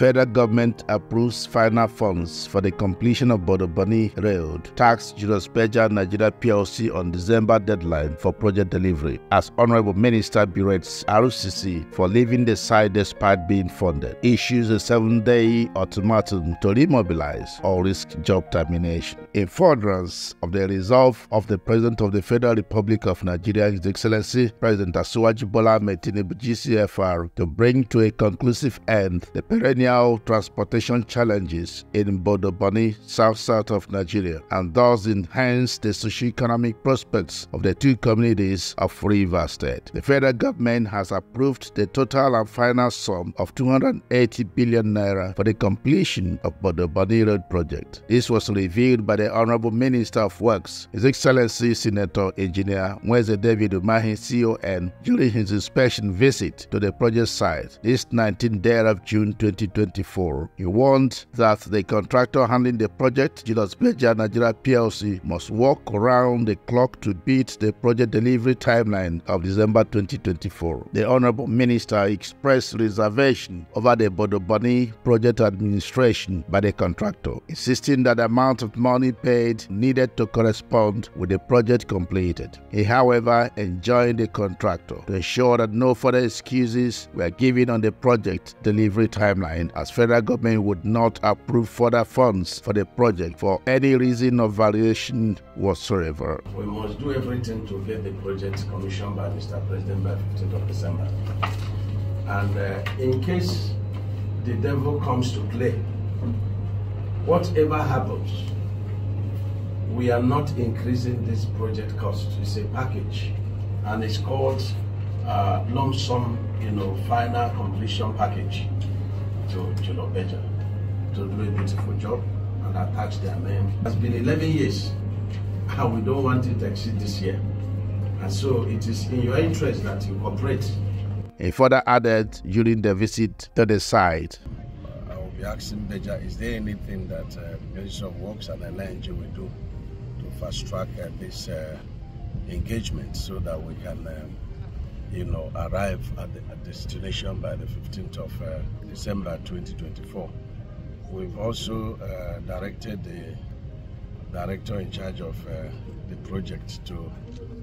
federal government approves final funds for the completion of Bodobani Road, taxed Jurispeja Nigeria PLC on December deadline for project delivery, as Honorable Minister berates RCC for leaving the site despite being funded, issues a 7-day ultimatum to remobilize or risk job termination. In furtherance of the resolve of the President of the Federal Republic of Nigeria, His Excellency President Asiwaju Bola Ahmed Tinubu GCFR, to bring to a conclusive end the perennial transportation challenges in Bodobani, south of Nigeria, and thus enhance the socio-economic prospects of the two communities of Rivers State. The federal government has approved the total and final sum of 280 billion naira for the completion of Bodobani Road project. This was revealed by the Honorable Minister of Works, His Excellency Senator Engineer Mweze David Umahi CON, during his inspection visit to the project site this 19th day of June 2024. He warned that the contractor handling the project, Jurispeja Nigeria PLC, must work around the clock to beat the project delivery timeline of December 2024. The Honorable Minister expressed reservation over the Bodobani project administration by the contractor, insisting that the amount of money paid needed to correspond with the project completed. He, however, enjoined the contractor to ensure that no further excuses were given on the project delivery timeline, as federal government would not approve further funds for the project for any reason or variation whatsoever. We must do everything to get the project commissioned by Mr. President by 15th of December. And in case the devil comes to play, whatever happens, we are not increasing this project cost. It's a package, and it's called lump sum, final completion package to Jurispeja to do a beautiful job and attach their name. It's been 11 years, and we don't want it to exceed this year. And so it is in your interest that you cooperate. He further added during the visit to the site, I will be asking Beja, is there anything that Ministry of Works and LNG will do to fast track this engagement so that we can arrive at the destination by the 15th of December 2024. We've also directed the director in charge of the project to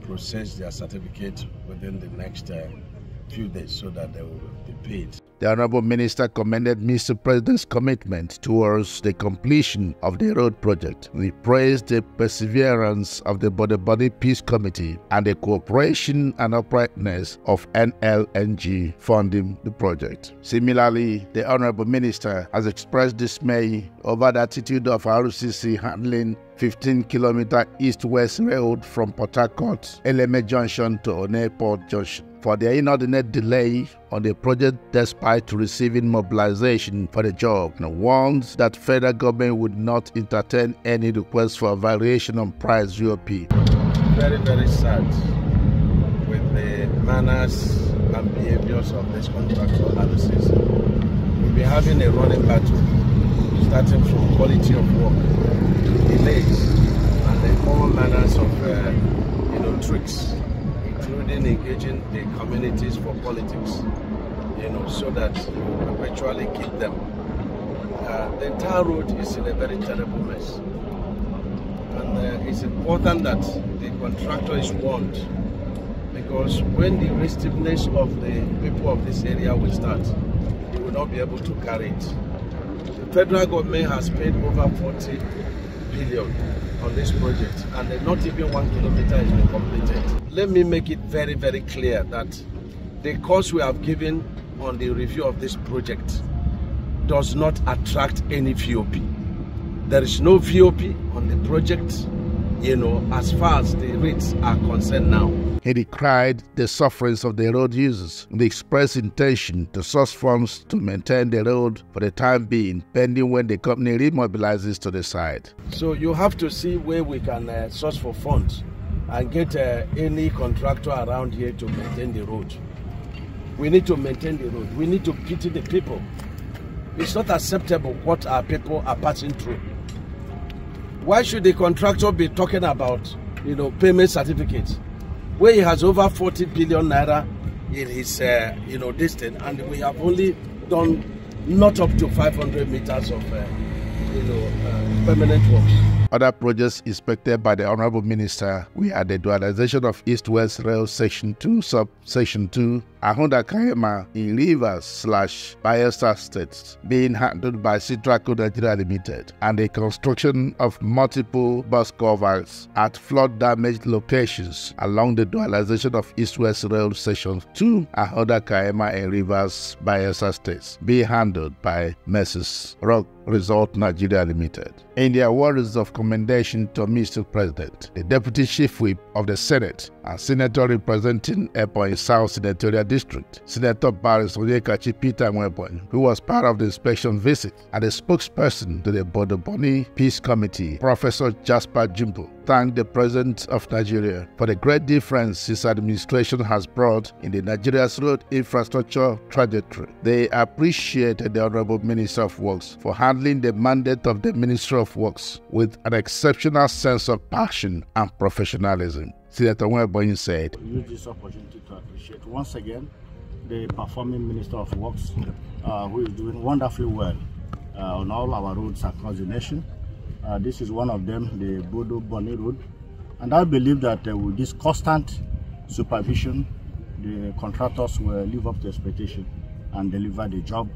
process their certificate within the next few days so that they will be paid. The Honorable Minister commended Mr. President's commitment towards the completion of the road project. We praised the perseverance of the Bodobani Peace Committee and the cooperation and uprightness of NLNG funding the project. Similarly, the Honorable Minister has expressed dismay over the attitude of RCC handling 15-kilometer east-west road from Port Harcourt, Eleme Junction to One Port Junction, for their inordinate delay on the project despite receiving mobilization for the job, and warns that federal government would not entertain any request for a variation on price VOP. Very, very sad with the manners and behaviors of this contractor analysis. We'll be having a running battle, starting from quality of work, delays, and then all manners of tricks, including engaging the communities for politics, so that you perpetually keep them. The entire road is in a very terrible mess. And it's important that the contractor is warned, because when the restiveness of the people of this area will start, they will not be able to carry it. The federal government has paid over 40 billion on this project, and not even 1 kilometer has been completed. Let me make it very, very clear that the cost we have given on the review of this project does not attract any VOP. There is no VOP on the project, as far as the rates are concerned now. He decried the sufferings of the road users and expressed intention to source funds to maintain the road for the time being, pending when the company remobilizes to the site. So you have to see where we can source for funds and get any contractor around here to maintain the road. We need to maintain the road. We need to pity the people. It's not acceptable what our people are passing through. Why should the contractor be talking about, payment certificates, where he has over 40 billion naira in his, this thing, and we have only done, not up to 500 meters of permanent works. Other projects inspected by the Honorable Minister were the dualization of East-West Rail Section 2, Sub-Section 2, Ahonda Kahema in Rivers/Bayelsa States, being handled by Citraco Nigeria Limited, and the construction of multiple bus covers at flood-damaged locations along the dualization of East-West Rail Section 2, Ahonda Kahema in Rivers/Bayelsa States, being handled by Messrs. Rock Resort Nigeria Limited. In their words of commendation to Mr. President, the Deputy Chief Whip of the Senate and Senator representing Ebonyi South Senatorial District, Senator Baris Onyekachi Peter Nwebonyi, who was part of the inspection visit, and the spokesperson to the Bodo-Boni Peace Committee, Professor Jasper Jumbo, thanked the President of Nigeria for the great difference his administration has brought in the Nigeria's road infrastructure trajectory. They appreciated the Honorable Minister of Works for handling the mandate of the Ministry of Works with an exceptional sense of passion and professionalism. Senator Nwebonyi said, I use this opportunity to appreciate once again the performing Minister of Works, who is doing wonderfully well on all our roads across the nation. This is one of them, the Bodo-Boni Road. And I believe that with this constant supervision, the contractors will live up to expectation and deliver the job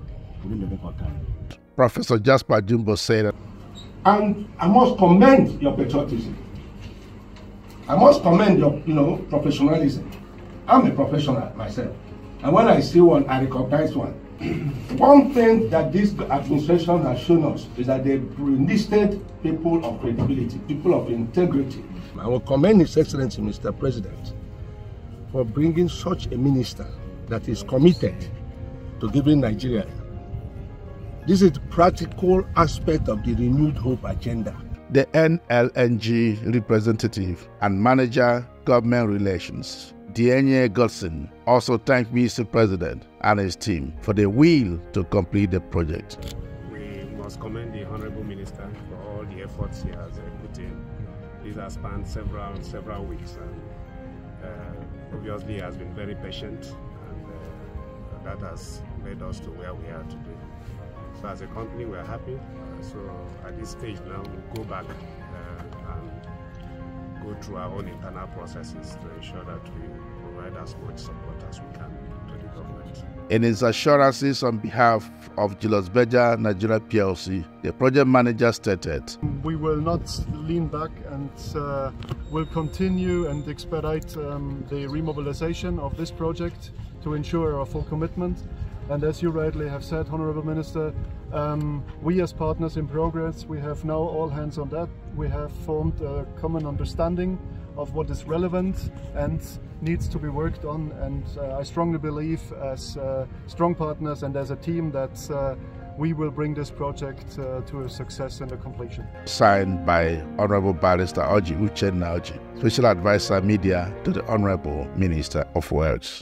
within the record time. Professor Jasper Jumbo said, and I must commend your patriotism. I must commend your professionalism. I'm a professional myself. And when I see one, I recognize one. One thing that this administration has shown us is that they've enlisted people of credibility, people of integrity. I will commend His Excellency, Mr. President, for bringing such a minister that is committed to giving Nigeria. This is the practical aspect of the Renewed Hope agenda. The NLNG representative and manager, government relations, Dienye Godson, also thanked Mr. President and his team for the will to complete the project. We must commend the Honorable Minister for all the efforts he has put in. These have spanned several weeks, and obviously he has been very patient, and that has led us to where we are today. So as a company, we are happy. So at this stage now, we'll go back and go through our own internal processes to ensure that we provide as much support as we can to the government. In his assurances on behalf of Julius Berger Nigeria PLC, the project manager stated, "We will not lean back and will continue and expedite the remobilization of this project to ensure our full commitment. And as you rightly have said, Honorable Minister, we as partners in progress, we have now all hands on deck. We have formed a common understanding of what is relevant and needs to be worked on, and I strongly believe as strong partners and as a team that we will bring this project to a success and a completion." Signed by Honorable Barrister Oji Uchenna Oji, Special Advisor Media to the Honorable Minister of Works.